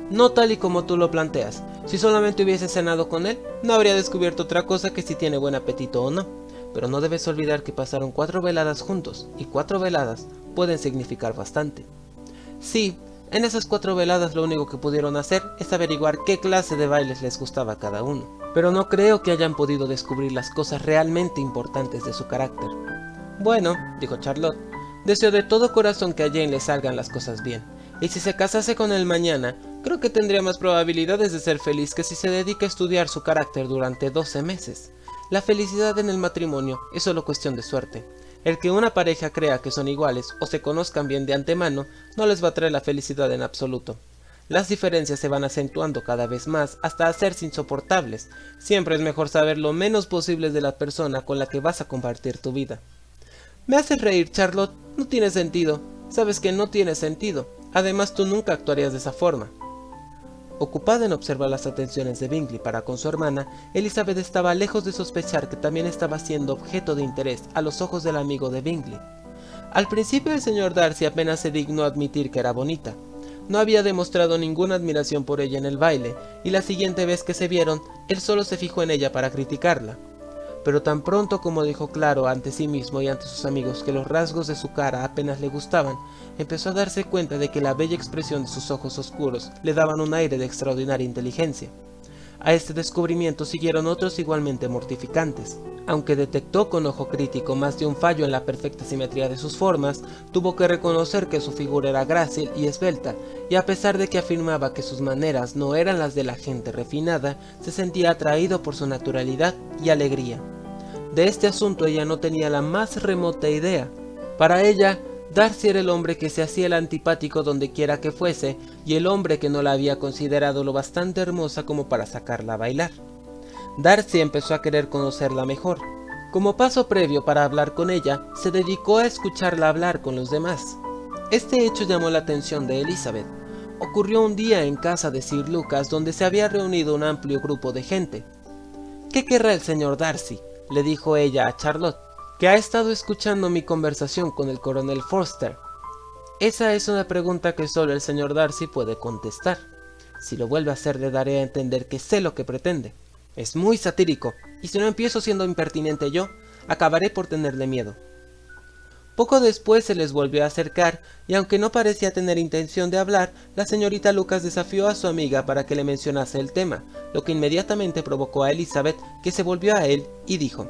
No tal y como tú lo planteas. Si solamente hubiese cenado con él, no habría descubierto otra cosa que si tiene buen apetito o no. Pero no debes olvidar que pasaron 4 veladas juntos, y 4 veladas pueden significar bastante. Sí, en esas 4 veladas lo único que pudieron hacer es averiguar qué clase de bailes les gustaba a cada uno. Pero no creo que hayan podido descubrir las cosas realmente importantes de su carácter. Bueno, dijo Charlotte, deseo de todo corazón que a Jane le salgan las cosas bien. Y si se casase con él mañana, creo que tendría más probabilidades de ser feliz que si se dedica a estudiar su carácter durante 12 meses. La felicidad en el matrimonio es solo cuestión de suerte. El que una pareja crea que son iguales o se conozcan bien de antemano no les va a traer la felicidad en absoluto. Las diferencias se van acentuando cada vez más hasta hacerse insoportables. Siempre es mejor saber lo menos posible de la persona con la que vas a compartir tu vida. Me haces reír, Charlotte. No tiene sentido. Sabes que no tiene sentido. Además, tú nunca actuarías de esa forma. Ocupada en observar las atenciones de Bingley para con su hermana, Elizabeth estaba lejos de sospechar que también estaba siendo objeto de interés a los ojos del amigo de Bingley. Al principio el señor Darcy apenas se dignó admitir que era bonita. No había demostrado ninguna admiración por ella en el baile, y la siguiente vez que se vieron, él solo se fijó en ella para criticarla. Pero tan pronto como dejó claro ante sí mismo y ante sus amigos que los rasgos de su cara apenas le gustaban, empezó a darse cuenta de que la bella expresión de sus ojos oscuros le daban un aire de extraordinaria inteligencia. A este descubrimiento siguieron otros igualmente mortificantes. Aunque detectó con ojo crítico más de un fallo en la perfecta simetría de sus formas, tuvo que reconocer que su figura era grácil y esbelta, y a pesar de que afirmaba que sus maneras no eran las de la gente refinada, se sentía atraído por su naturalidad y alegría. De este asunto ella no tenía la más remota idea. Para ella, Darcy era el hombre que se hacía el antipático donde quiera que fuese, y el hombre que no la había considerado lo bastante hermosa como para sacarla a bailar. Darcy empezó a querer conocerla mejor. Como paso previo para hablar con ella, se dedicó a escucharla hablar con los demás. Este hecho llamó la atención de Elizabeth. Ocurrió un día en casa de Sir Lucas, donde se había reunido un amplio grupo de gente. «¿Qué querrá el señor Darcy?», le dijo ella a Charlotte, que ha estado escuchando mi conversación con el coronel Forster. Esa es una pregunta que solo el señor Darcy puede contestar. Si lo vuelve a hacer, le daré a entender que sé lo que pretende. Es muy satírico, y si no empiezo siendo impertinente yo, acabaré por tenerle miedo. Poco después se les volvió a acercar, y aunque no parecía tener intención de hablar, la señorita Lucas desafió a su amiga para que le mencionase el tema, lo que inmediatamente provocó a Elizabeth, que se volvió a él y dijo: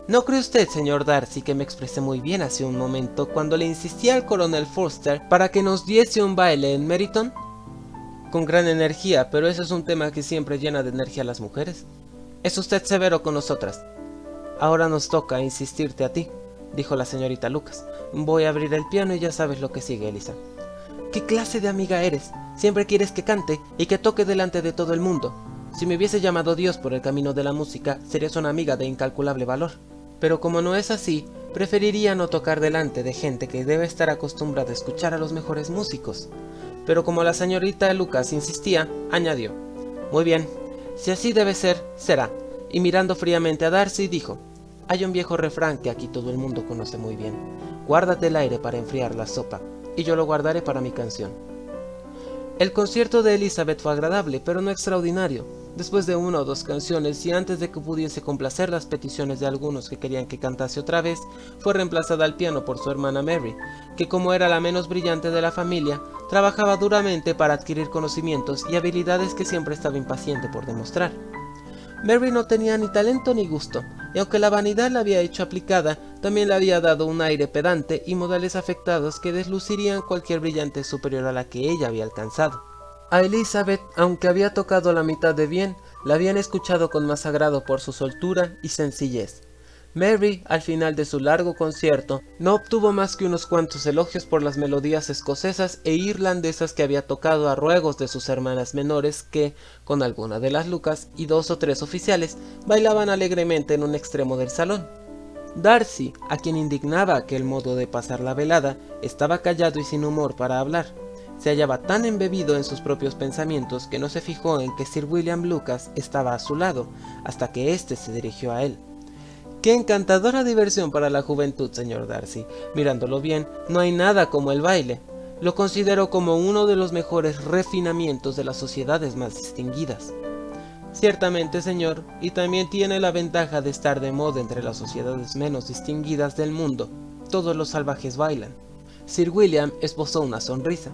«¿No cree usted, señor Darcy, que me expresé muy bien hace un momento cuando le insistí al coronel Forster para que nos diese un baile en Meryton?» «Con gran energía, pero ese es un tema que siempre llena de energía a las mujeres». Es usted severo con nosotras. Ahora nos toca insistirte a ti, dijo la señorita Lucas. Voy a abrir el piano y ya sabes lo que sigue, Elisa. ¿Qué clase de amiga eres? Siempre quieres que cante y que toque delante de todo el mundo. Si me hubiese llamado Dios por el camino de la música, serías una amiga de incalculable valor. Pero como no es así, preferiría no tocar delante de gente que debe estar acostumbrada a escuchar a los mejores músicos. Pero como la señorita Lucas insistía, añadió: muy bien, si así debe ser, será. Y mirando fríamente a Darcy, dijo: hay un viejo refrán que aquí todo el mundo conoce muy bien. Guárdate el aire para enfriar la sopa, y yo lo guardaré para mi canción. El concierto de Elizabeth fue agradable, pero no extraordinario. Después de una o dos canciones y antes de que pudiese complacer las peticiones de algunos que querían que cantase otra vez, fue reemplazada al piano por su hermana Mary, que como era la menos brillante de la familia, trabajaba duramente para adquirir conocimientos y habilidades que siempre estaba impaciente por demostrar. Mary no tenía ni talento ni gusto, y aunque la vanidad la había hecho aplicada, también le había dado un aire pedante y modales afectados que deslucirían cualquier brillante superior a la que ella había alcanzado. A Elizabeth, aunque había tocado la mitad de bien, la habían escuchado con más agrado por su soltura y sencillez. Mary, al final de su largo concierto, no obtuvo más que unos cuantos elogios por las melodías escocesas e irlandesas que había tocado a ruegos de sus hermanas menores que, con alguna de las Lucas y 2 o 3 oficiales, bailaban alegremente en un extremo del salón. Darcy, a quien indignaba aquel modo de pasar la velada, estaba callado y sin humor para hablar. Se hallaba tan embebido en sus propios pensamientos que no se fijó en que Sir William Lucas estaba a su lado, hasta que éste se dirigió a él. ¡Qué encantadora diversión para la juventud, señor Darcy! Mirándolo bien, no hay nada como el baile. Lo considero como uno de los mejores refinamientos de las sociedades más distinguidas. Ciertamente, señor, y también tiene la ventaja de estar de moda entre las sociedades menos distinguidas del mundo. Todos los salvajes bailan. Sir William esbozó una sonrisa.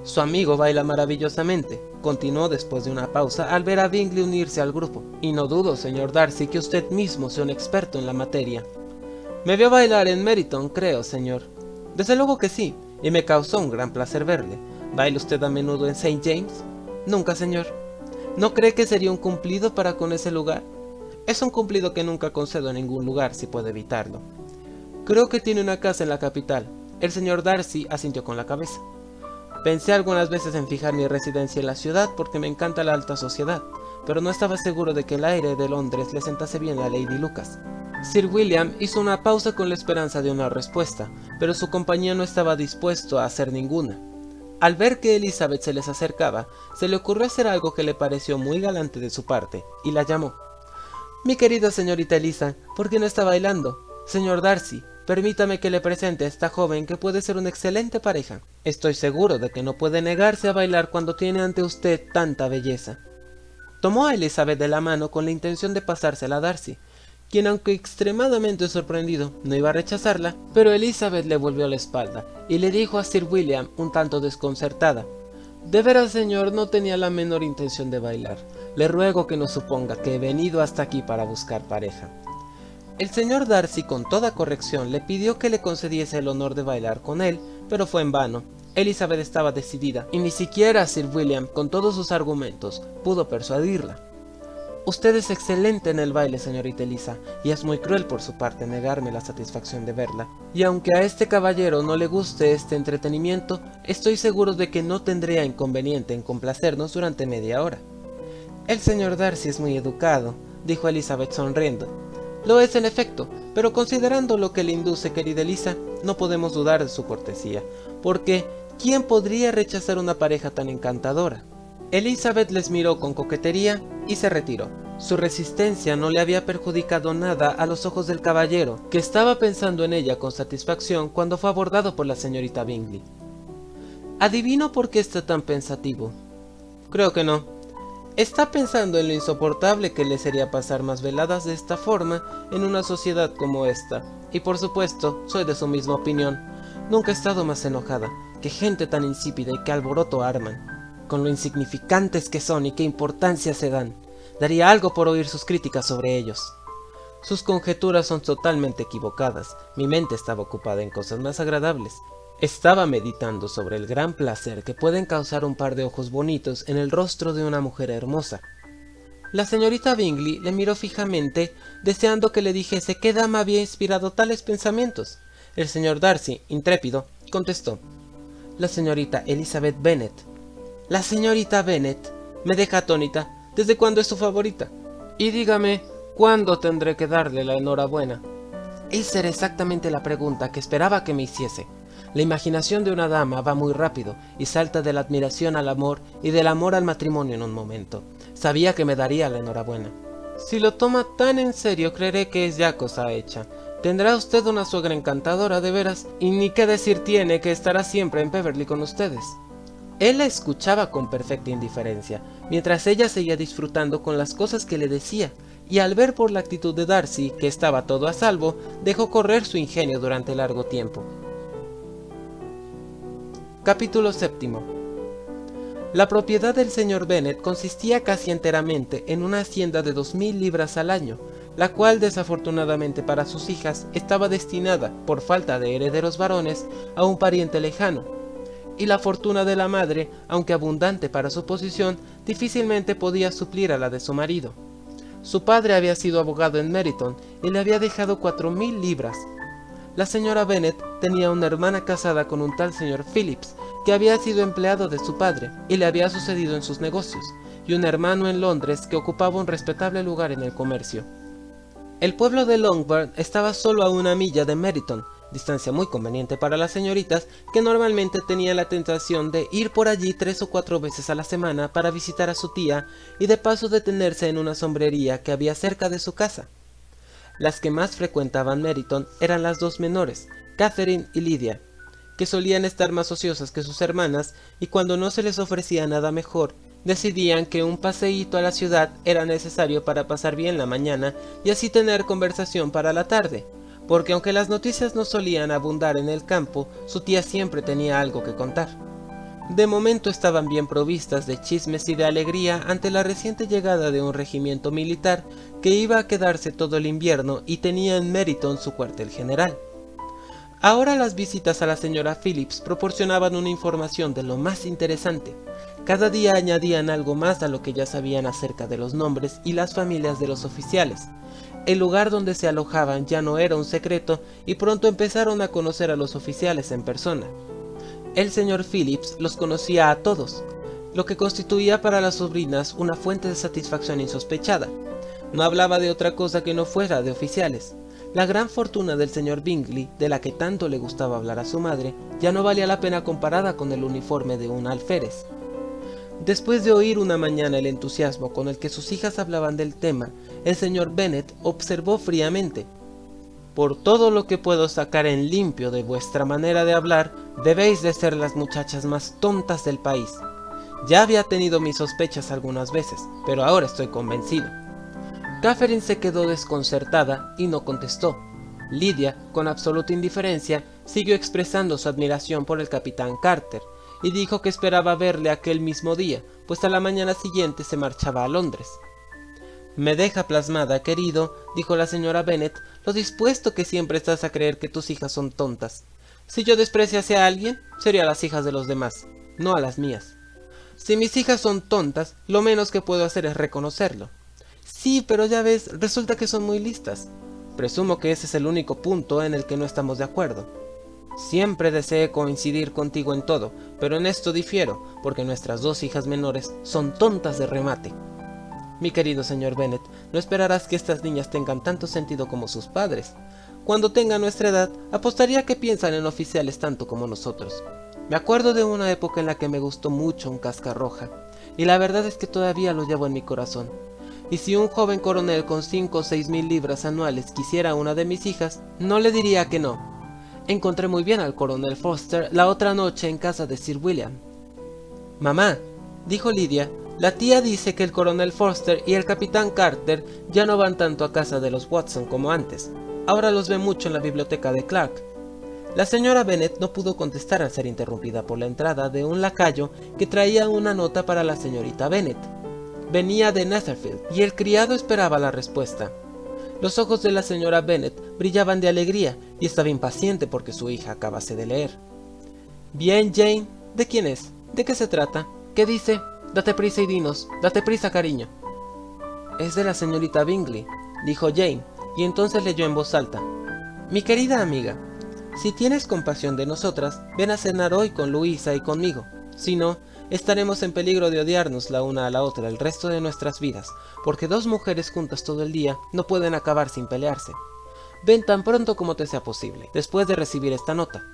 Su amigo baila maravillosamente, continuó después de una pausa al ver a Bingley unirse al grupo. Y no dudo, señor Darcy, que usted mismo sea un experto en la materia. Me vio bailar en Meryton, creo, señor. Desde luego que sí, y me causó un gran placer verle. ¿Baila usted a menudo en St. James? Nunca, señor. ¿No cree que sería un cumplido para con ese lugar? Es un cumplido que nunca concedo en ningún lugar si puedo evitarlo. Creo que tiene una casa en la capital. El señor Darcy asintió con la cabeza. Pensé algunas veces en fijar mi residencia en la ciudad porque me encanta la alta sociedad, pero no estaba seguro de que el aire de Londres le sentase bien a Lady Lucas. Sir William hizo una pausa con la esperanza de una respuesta, pero su compañía no estaba dispuesto a hacer ninguna. Al ver que Elizabeth se les acercaba, se le ocurrió hacer algo que le pareció muy galante de su parte, y la llamó. «Mi querida señorita Elisa, ¿por qué no está bailando? Señor Darcy, permítame que le presente a esta joven que puede ser una excelente pareja. Estoy seguro de que no puede negarse a bailar cuando tiene ante usted tanta belleza». Tomó a Elizabeth de la mano con la intención de pasársela a Darcy, quien aunque extremadamente sorprendido no iba a rechazarla, pero Elizabeth le volvió la espalda y le dijo a Sir William un tanto desconcertada: «De veras, señor, no tenía la menor intención de bailar. Le ruego que no suponga que he venido hasta aquí para buscar pareja». El señor Darcy con toda corrección le pidió que le concediese el honor de bailar con él, pero fue en vano. Elizabeth estaba decidida, y ni siquiera Sir William, con todos sus argumentos, pudo persuadirla. «Usted es excelente en el baile, señorita Elisa, y es muy cruel por su parte negarme la satisfacción de verla. Y aunque a este caballero no le guste este entretenimiento, estoy seguro de que no tendría inconveniente en complacernos durante media hora». «El señor Darcy es muy educado», dijo Elizabeth sonriendo. «Lo es en efecto, pero considerando lo que le induce, querida Elisa, no podemos dudar de su cortesía, porque ¿quién podría rechazar una pareja tan encantadora?». Elizabeth les miró con coquetería y se retiró. Su resistencia no le había perjudicado nada a los ojos del caballero, que estaba pensando en ella con satisfacción cuando fue abordado por la señorita Bingley. «Adivino por qué está tan pensativo». «Creo que no. Está pensando en lo insoportable que le sería pasar más veladas de esta forma en una sociedad como esta, y por supuesto soy de su misma opinión. Nunca he estado más enojada. Qué gente tan insípida y qué alboroto arman. Con lo insignificantes que son y qué importancia se dan. Daría algo por oír sus críticas sobre ellos». «Sus conjeturas son totalmente equivocadas. Mi mente estaba ocupada en cosas más agradables. Estaba meditando sobre el gran placer que pueden causar un par de ojos bonitos en el rostro de una mujer hermosa». La señorita Bingley le miró fijamente, deseando que le dijese qué dama había inspirado tales pensamientos. El señor Darcy, intrépido, contestó: la señorita Elizabeth Bennet. La señorita Bennet me deja atónita. ¿Desde cuándo es su favorita? Y dígame, ¿cuándo tendré que darle la enhorabuena? Esa era exactamente la pregunta que esperaba que me hiciese. La imaginación de una dama va muy rápido y salta de la admiración al amor y del amor al matrimonio en un momento. Sabía que me daría la enhorabuena. Si lo toma tan en serio, creeré que es ya cosa hecha. Tendrá usted una suegra encantadora, de veras, y ni qué decir tiene que estará siempre en Peverley con ustedes. Él la escuchaba con perfecta indiferencia, mientras ella seguía disfrutando con las cosas que le decía, y al ver por la actitud de Darcy que estaba todo a salvo, dejó correr su ingenio durante largo tiempo. Capítulo 7. La propiedad del señor Bennet consistía casi enteramente en una hacienda de 2000 libras al año, la cual desafortunadamente para sus hijas estaba destinada, por falta de herederos varones, a un pariente lejano, y la fortuna de la madre, aunque abundante para su posición, difícilmente podía suplir a la de su marido. Su padre había sido abogado en Meryton y le había dejado 4000 libras. La señora Bennet tenía una hermana casada con un tal señor Phillips, que había sido empleado de su padre y le había sucedido en sus negocios, y un hermano en Londres que ocupaba un respetable lugar en el comercio. El pueblo de Longbourn estaba solo a 1 milla de Meryton, distancia muy conveniente para las señoritas que normalmente tenían la tentación de ir por allí 3 o 4 veces a la semana para visitar a su tía y de paso detenerse en una sombrería que había cerca de su casa. Las que más frecuentaban Meryton eran las 2 menores, Catherine y Lydia, que solían estar más ociosas que sus hermanas y cuando no se les ofrecía nada mejor, decidían que un paseíto a la ciudad era necesario para pasar bien la mañana y así tener conversación para la tarde, porque aunque las noticias no solían abundar en el campo, su tía siempre tenía algo que contar. De momento estaban bien provistas de chismes y de alegría ante la reciente llegada de un regimiento militar que iba a quedarse todo el invierno y tenía en Meryton su cuartel general. Ahora las visitas a la señora Phillips proporcionaban una información de lo más interesante. Cada día añadían algo más a lo que ya sabían acerca de los nombres y las familias de los oficiales. El lugar donde se alojaban ya no era un secreto y pronto empezaron a conocer a los oficiales en persona. El señor Phillips los conocía a todos, lo que constituía para las sobrinas una fuente de satisfacción insospechada. No hablaba de otra cosa que no fuera de oficiales. La gran fortuna del señor Bingley, de la que tanto le gustaba hablar a su madre, ya no valía la pena comparada con el uniforme de un alférez. Después de oír una mañana el entusiasmo con el que sus hijas hablaban del tema, el señor Bennet observó fríamente: por todo lo que puedo sacar en limpio de vuestra manera de hablar, debéis de ser las muchachas más tontas del país. Ya había tenido mis sospechas algunas veces, pero ahora estoy convencido. Catherine se quedó desconcertada y no contestó. Lydia, con absoluta indiferencia, siguió expresando su admiración por el capitán Carter, y dijo que esperaba verle aquel mismo día, pues a la mañana siguiente se marchaba a Londres. Me deja plasmada, querido, dijo la señora Bennet, lo dispuesto que siempre estás a creer que tus hijas son tontas. Si yo despreciase a alguien, sería a las hijas de los demás, no a las mías. Si mis hijas son tontas, lo menos que puedo hacer es reconocerlo. Sí, pero ya ves, resulta que son muy listas. Presumo que ese es el único punto en el que no estamos de acuerdo. Siempre deseé coincidir contigo en todo, pero en esto difiero, porque nuestras 2 hijas menores son tontas de remate. Mi querido señor Bennet, no esperarás que estas niñas tengan tanto sentido como sus padres. Cuando tengan nuestra edad, apostaría que piensan en oficiales tanto como nosotros. Me acuerdo de una época en la que me gustó mucho un cascarroja, y la verdad es que todavía lo llevo en mi corazón. Y si un joven coronel con 5 o 6 mil libras anuales quisiera a una de mis hijas, no le diría que no. Encontré muy bien al coronel Foster la otra noche en casa de Sir William. Mamá, dijo Lydia, la tía dice que el coronel Foster y el capitán Carter ya no van tanto a casa de los Watson como antes. Ahora los ve mucho en la biblioteca de Clark. La señora Bennet no pudo contestar al ser interrumpida por la entrada de un lacayo que traía una nota para la señorita Bennet. Venía de Netherfield y el criado esperaba la respuesta. Los ojos de la señora Bennet brillaban de alegría y estaba impaciente porque su hija acabase de leer. Bien, Jane, ¿de quién es? ¿De qué se trata? ¿Qué dice? Date prisa y dinos, date prisa, cariño. Es de la señorita Bingley, dijo Jane, y entonces leyó en voz alta. Mi querida amiga, si tienes compasión de nosotras, ven a cenar hoy con Luisa y conmigo. Si no, estaremos en peligro de odiarnos la una a la otra el resto de nuestras vidas, porque dos mujeres juntas todo el día no pueden acabar sin pelearse. Ven tan pronto como te sea posible, después de recibir esta nota.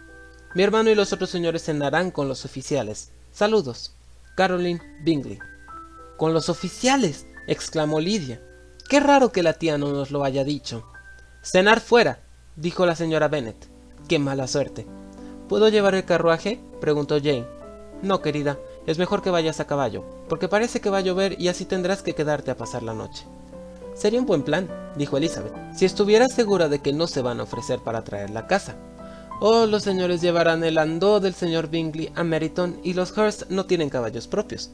Mi hermano y los otros señores cenarán con los oficiales. Saludos. Caroline Bingley. ¿Con los oficiales?, exclamó Lidia. Qué raro que la tía no nos lo haya dicho. Cenar fuera, dijo la señora Bennet. Qué mala suerte. ¿Puedo llevar el carruaje?, preguntó Jane. No, querida, es mejor que vayas a caballo, porque parece que va a llover y así tendrás que quedarte a pasar la noche. Sería un buen plan, dijo Elizabeth, si estuvieras segura de que no se van a ofrecer para traerla a casa. Oh, los señores llevarán el landó del señor Bingley a Meryton y los Hurst no tienen caballos propios.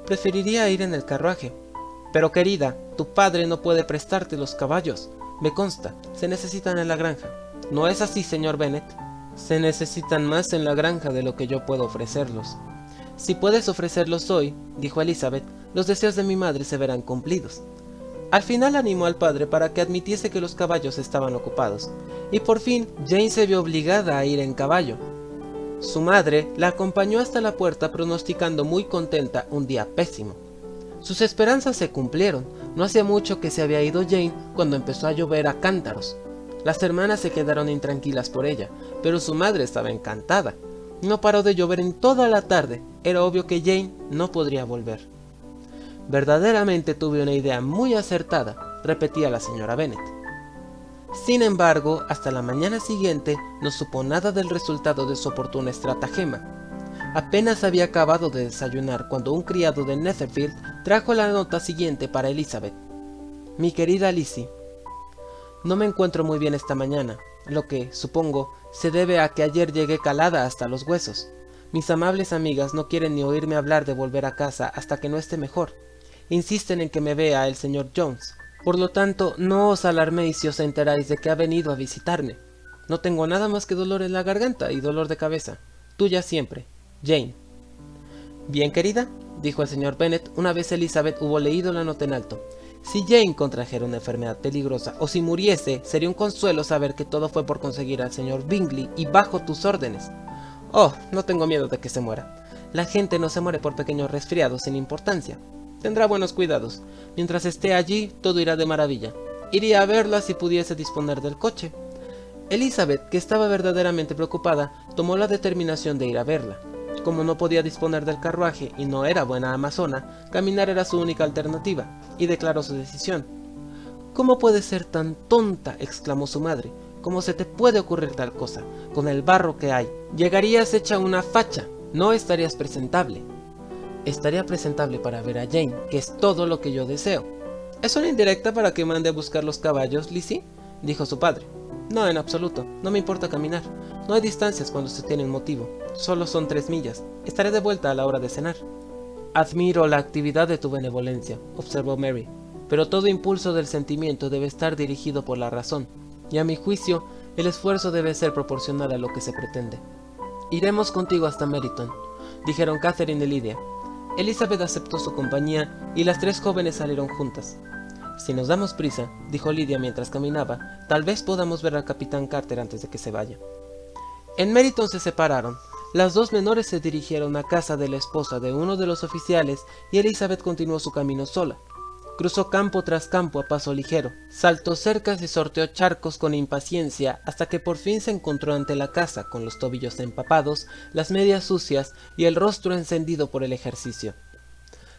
Preferiría ir en el carruaje. Pero querida, tu padre no puede prestarte los caballos. Me consta, se necesitan en la granja. ¿No es así, señor Bennet? Se necesitan más en la granja de lo que yo puedo ofrecerlos. Si puedes ofrecerlos hoy, dijo Elizabeth, los deseos de mi madre se verán cumplidos. Al final animó al padre para que admitiese que los caballos estaban ocupados, y por fin Jane se vio obligada a ir en caballo. Su madre la acompañó hasta la puerta pronosticando muy contenta un día pésimo. Sus esperanzas se cumplieron. No hacía mucho que se había ido Jane cuando empezó a llover a cántaros. Las hermanas se quedaron intranquilas por ella, pero su madre estaba encantada. No paró de llover en toda la tarde. Era obvio que Jane no podría volver. Verdaderamente tuve una idea muy acertada, repetía la señora Bennet. Sin embargo, hasta la mañana siguiente no supo nada del resultado de su oportuna estratagema. Apenas había acabado de desayunar cuando un criado de Netherfield trajo la nota siguiente para Elizabeth. Mi querida Lizzie, no me encuentro muy bien esta mañana, lo que, supongo, se debe a que ayer llegué calada hasta los huesos. Mis amables amigas no quieren ni oírme hablar de volver a casa hasta que no esté mejor. Insisten en que me vea el señor Jones. Por lo tanto, no os alarméis si os enteráis de que ha venido a visitarme. No tengo nada más que dolor en la garganta y dolor de cabeza. Tuya siempre, Jane. Bien, querida, dijo el señor Bennet una vez Elizabeth hubo leído la nota en alto. Si Jane contrajera una enfermedad peligrosa o si muriese, sería un consuelo saber que todo fue por conseguir al señor Bingley y bajo tus órdenes. Oh, no tengo miedo de que se muera. La gente no se muere por pequeños resfriados sin importancia. Tendrá buenos cuidados. Mientras esté allí, todo irá de maravilla. Iría a verla si pudiese disponer del coche. Elizabeth, que estaba verdaderamente preocupada, tomó la determinación de ir a verla. Como no podía disponer del carruaje y no era buena amazona, caminar era su única alternativa, y declaró su decisión. ¿Cómo puedes ser tan tonta?, exclamó su madre. ¿Cómo se te puede ocurrir tal cosa? Con el barro que hay. Llegarías hecha una facha. No estarías presentable. Estaría presentable para ver a Jane, que es todo lo que yo deseo. ¿Es una indirecta para que mande a buscar los caballos, Lizzie?, dijo su padre. No, en absoluto. No me importa caminar. No hay distancias cuando se tiene un motivo. Solo son 3 millas. Estaré de vuelta a la hora de cenar. Admiro la actividad de tu benevolencia, observó Mary, pero todo impulso del sentimiento debe estar dirigido por la razón, y a mi juicio, el esfuerzo debe ser proporcional a lo que se pretende. Iremos contigo hasta Meryton, dijeron Catherine y Lydia. Elizabeth aceptó su compañía y las 3 jóvenes salieron juntas. Si nos damos prisa, dijo Lydia mientras caminaba, tal vez podamos ver al capitán Carter antes de que se vaya. En Meryton se separaron. Las 2 menores se dirigieron a casa de la esposa de uno de los oficiales y Elizabeth continuó su camino sola. Cruzó campo tras campo a paso ligero, saltó cercas y sorteó charcos con impaciencia hasta que por fin se encontró ante la casa con los tobillos empapados, las medias sucias y el rostro encendido por el ejercicio.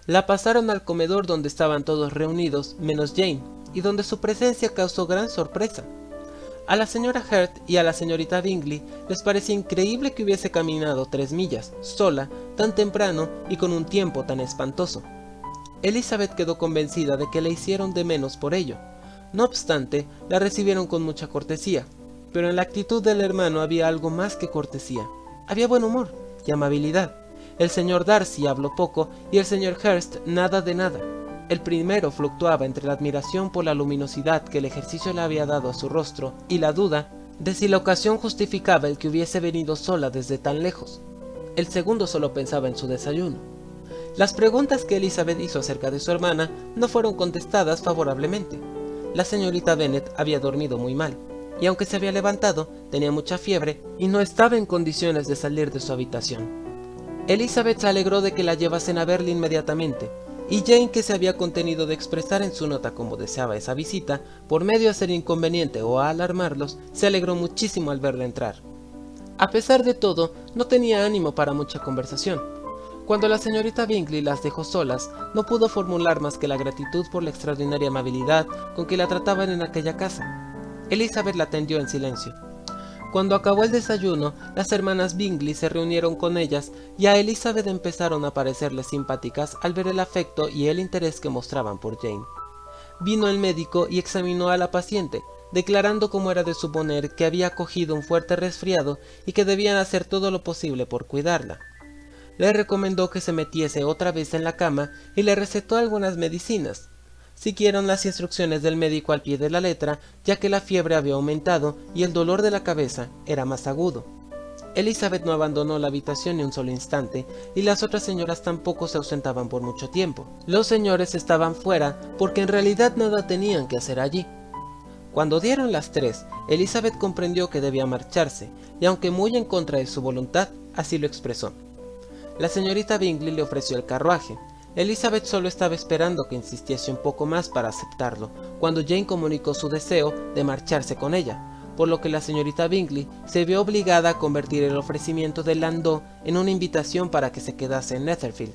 La pasaron al comedor donde estaban todos reunidos menos Jane y donde su presencia causó gran sorpresa. A la señora Hurst y a la señorita Bingley les parecía increíble que hubiese caminado 3 millas, sola, tan temprano y con un tiempo tan espantoso. Elizabeth quedó convencida de que la hicieron de menos por ello. No obstante, la recibieron con mucha cortesía, pero en la actitud del hermano había algo más que cortesía. Había buen humor y amabilidad. El señor Darcy habló poco y el señor Hurst nada de nada. El primero fluctuaba entre la admiración por la luminosidad que el ejercicio le había dado a su rostro y la duda de si la ocasión justificaba el que hubiese venido sola desde tan lejos. El segundo solo pensaba en su desayuno. Las preguntas que Elizabeth hizo acerca de su hermana no fueron contestadas favorablemente. La señorita Bennet había dormido muy mal, y aunque se había levantado, tenía mucha fiebre y no estaba en condiciones de salir de su habitación. Elizabeth se alegró de que la llevasen a verle inmediatamente, y Jane, que se había contenido de expresar en su nota cómo deseaba esa visita, por medio de ser inconveniente o a alarmarlos, se alegró muchísimo al verla entrar. A pesar de todo, no tenía ánimo para mucha conversación. Cuando la señorita Bingley las dejó solas, no pudo formular más que la gratitud por la extraordinaria amabilidad con que la trataban en aquella casa. Elizabeth la atendió en silencio. Cuando acabó el desayuno, las hermanas Bingley se reunieron con ellas y a Elizabeth empezaron a parecerle simpáticas al ver el afecto y el interés que mostraban por Jane. Vino el médico y examinó a la paciente, declarando como era de suponer que había cogido un fuerte resfriado y que debían hacer todo lo posible por cuidarla. Le recomendó que se metiese otra vez en la cama y le recetó algunas medicinas. Siguieron las instrucciones del médico al pie de la letra, ya que la fiebre había aumentado y el dolor de la cabeza era más agudo. Elizabeth no abandonó la habitación ni un solo instante, y las otras señoras tampoco se ausentaban por mucho tiempo. Los señores estaban fuera porque en realidad nada tenían que hacer allí. Cuando dieron las 3, Elizabeth comprendió que debía marcharse, y aunque muy en contra de su voluntad, así lo expresó. La señorita Bingley le ofreció el carruaje. Elizabeth solo estaba esperando que insistiese un poco más para aceptarlo, cuando Jane comunicó su deseo de marcharse con ella, por lo que la señorita Bingley se vio obligada a convertir el ofrecimiento de Landau en una invitación para que se quedase en Netherfield.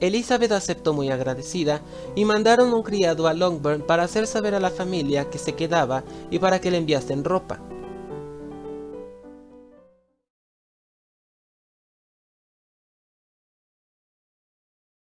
Elizabeth aceptó muy agradecida y mandaron un criado a Longbourn para hacer saber a la familia que se quedaba y para que le enviasen ropa.